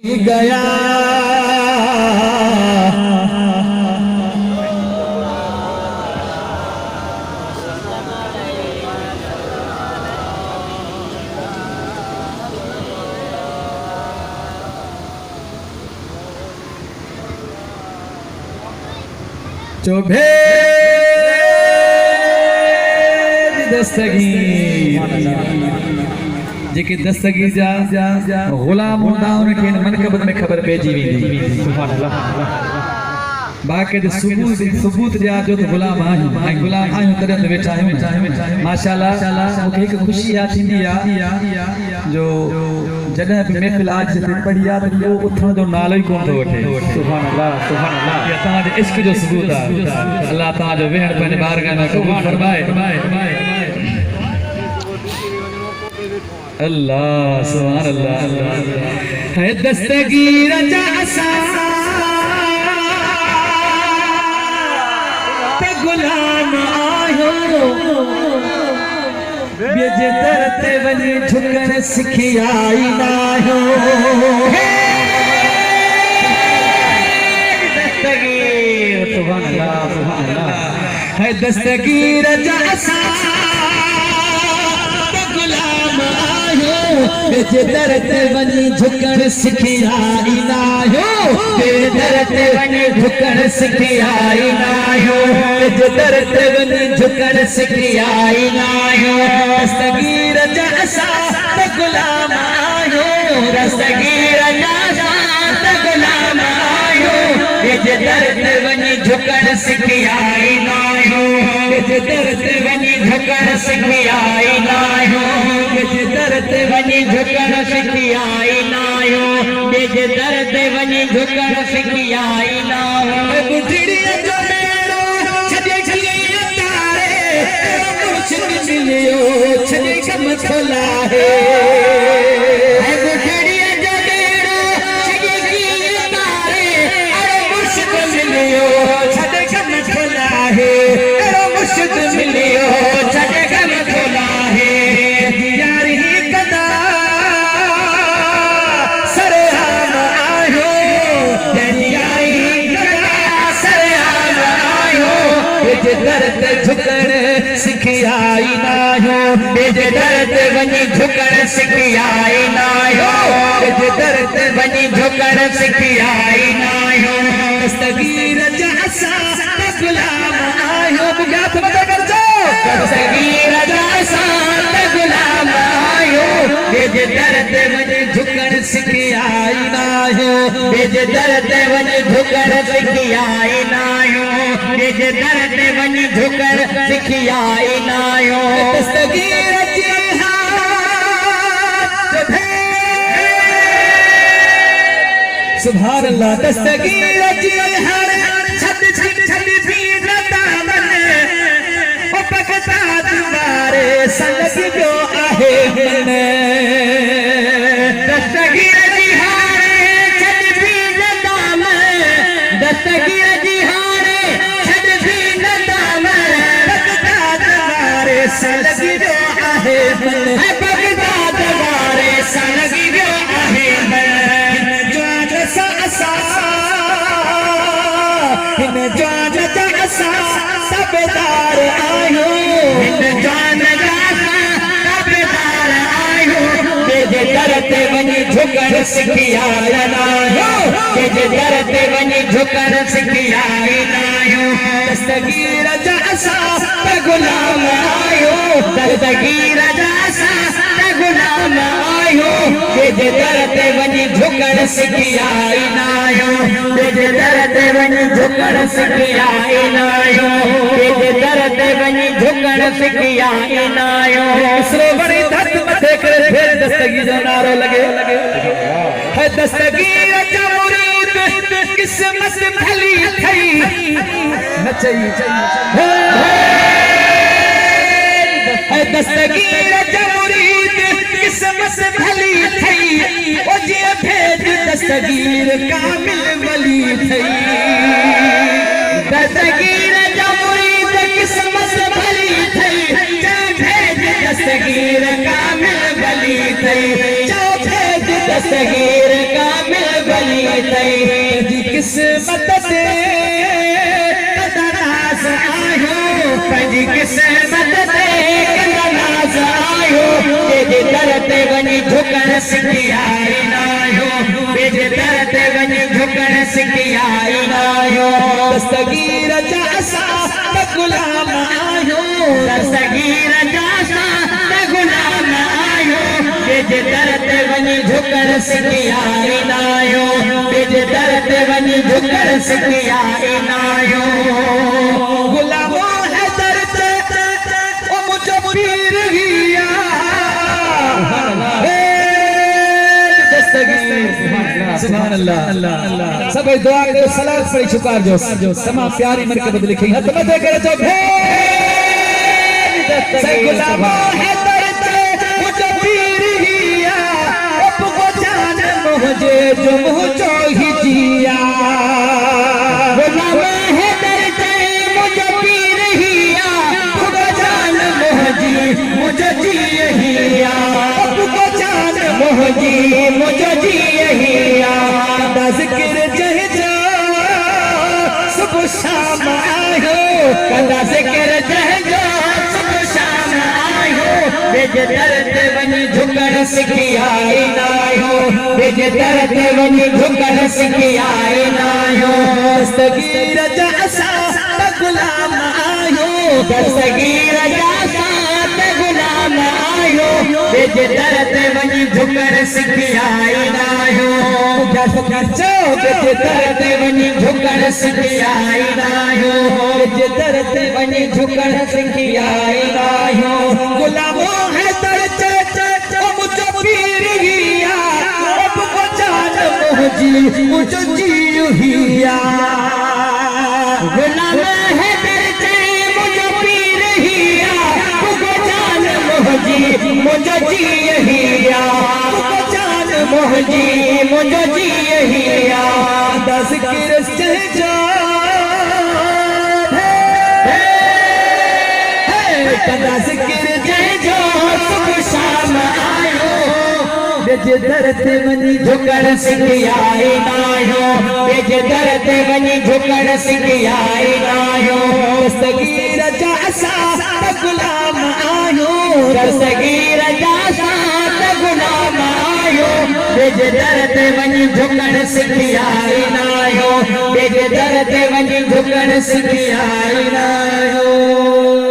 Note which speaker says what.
Speaker 1: गया जो भेद दस्तगीर जेके दस्तगीर जा गुलाम होंदा उनके मनकबत में खबर पेजी वेंदी सुभान अल्लाह बाकी सबूत दिया जो तो गुलाम आहियूं गुलाम आहियूं तॾहिं त वेठा आहियूं माशाअल्लाह मूंखे हिकु ख़ुशी यादि थींदी आहे जो जॾहिं बि महफ़िल आज ते पढ़ी आहे त इहो उथण जो नालो ई कोन थो वठे सुभान अल्लाह इहा तव्हांजे इश्क जो सबूत आहे अल्लाह तव्हांजो वेहण पंहिंजे बारगाह में क़बूल फरमाए अल्लाह सुभान अल्लाह है दस्तगीर जा असां ते गुलाम आयो बेजे दर ते वञी झुकण सिखी आई नायो दस्तगीर सुभान अल्लाह है दस्तगीर जा असां ते गुलाम बेजे दर ते वञी झुकण सिखी आई नायो बेजे दर ते वञी झुकण सिखी आई नायो बेजे दर ते वञी झुकण सिखी आई नायो दस्तगीर जा असां ते गुलाम आयो दस्तगीर जा असां ते गुलाम आयो बेजे दर ते वञी झुकण सिखी आई नायो बेजे दर ते वञी झुकण सिखी आई नायो बेजे दर ते वञी झुकण सिखी आई नायो बेजे दर ते वञी झुकण सिखी आई नायो गुजड़ीअ जो मेलो छॾे खलीअ तारे मुर्शिद मिलियो छॾे कम खोलाहे गुजड़ीअ जो मेलो छॾे खलीअ तारे मुर्शिद मिलियो छॾे कम खोलाहे मुर्शिद मिलियो छॾे कम खोलाहे दर ते झुकण सिखी आई नायो बेजे दर ते वञी झुकण सिखी आई नायो बेजे दर ते वञी झुकण सिखी आई नायो दस्तगीर जा असां ते गुलाम आयो बिगात मत करजो दस्तगीर जा असां ते गुलाम आयो बेजे दर ते वञी झुकण सिखी आई नायो बेजे दर ते वञी झुकण सिखी आई नायो बेजे दर ते वञी झुकण सिखी आई नायो दस्तगीर जी हाथ सुभान अल्लाह दस्तगीर जी हर छत छत भी दामन ओ पकता दुआरे संग जो आहे मन दस्तगीर जी हर छत भी दामन दस्तगीर जी सलगी जो आहे मन है बगदाद वारे सलगी जो आहे मन जान सा असा इन जान जा असा सबदार आयो इन जान जा सबदार आयो बेजे दर ते वञी झुकण सिखी आया नायो बेजे दर ते वञी झुकण सिखी आई नायो दस्तगीर जा असा ते गुलाम आयो दस्तगीर जा असां ते गुलाम आयो बेजे दर ते वञी झुकण सिखी आई नायो बेजे दर ते वञी झुकण सिखी आई नायो बेजे दर ते वञी झुकण सिखी आई नायो सरोवरी धरत मथे करे फिर दस्तगीर जो नारो लगे है दस्तगीर जा मुरीद किस्मत भली थई नचई है दस्तगीर जा मुरीद किस्मत भली थई ओ जी भेद दस्तगीर कामिल वली थई दस्तगीर जा मुरीद किस्मत भली थई जा भेद दस्तगीर कामिल वली थई जा भेद दस्तगीर कामिल पंहिंजी क़िस्मत ते नाज़ आयो पंहिंजी क़िस्मत ते नाज़ आयो ॿिए दर ते वञी झुकण सिखी आईंदा आहियो ॿिए दर ते वञी झुकण सिखी आईंदा आहियो दस्तगीर जा असां त गुलाम आहियो दस्तगीर जा असां त गुलाम आहियो ॿिए दर ते वञी झुकण सिखी आईंदा आहियो ॿिए दर ते वञी झुकण सिखी आईंदा आहियो गुलाम है दर ते ओ मुंहिंजो पीर हिया सुभान अल्लाह सब दुआ करो सलात पढ़ी शुक्र जो तमाम प्यारी मरकब लिखी हथ मथे करे जो से गुलाम है दर ते मुझे पीर हिया अब को जान मुझे जो मुझो ही जिया गुलाम है दर ते मुझे पीर हिया अब को जान मुझे जी हिया अब को जान मुझे जी हिया ज़िक्र जहजा सुबह शाम आयो कंदा ज़िक्र जहजा सुबह शाम आयो ॿिए दर ते वञी झुकण सिखी आईंदा आहियो ॿिए दर ते वञी झुकण सिखी आईंदा आहियो दस्तगीर जा असां त गुलाम आहियो दस्तगीर जा असां त गुलाम आहियो ॿिए दर ते वञी झुकण सिखी आईंदा आहियो ॿिए दर ते वञी झुकण सिखी आईंदा आहियो ॿिए दर ते वञी झुकण सिखी आईंदा आहियो गुलामो है दर ते ओ मुंहिंजो पीर हिया अब को जान मुझो जी हिया गुलाम है दर ते मुंहिंजो पीर हिया अब को जान मुझो जी हिया मुझो जी हिया ज़िक्र जहजा कंदा ज़िक्र जहजा सुबह शाम आयो ॿिए दर ते वञी झुकण सिखी आईंदा आहियो ॿिए दर ते वञी झुकण सिखी आईंदा आहियो दस्तगीर जा असां त गुलाम आहियो दस्तगीर जा असां त गुलाम आहियो ॿिए दर ते वञी झुकण सिखी आईंदा आहियो ॿिए दर ते वञी झुकण सिखी आईंदा आहियो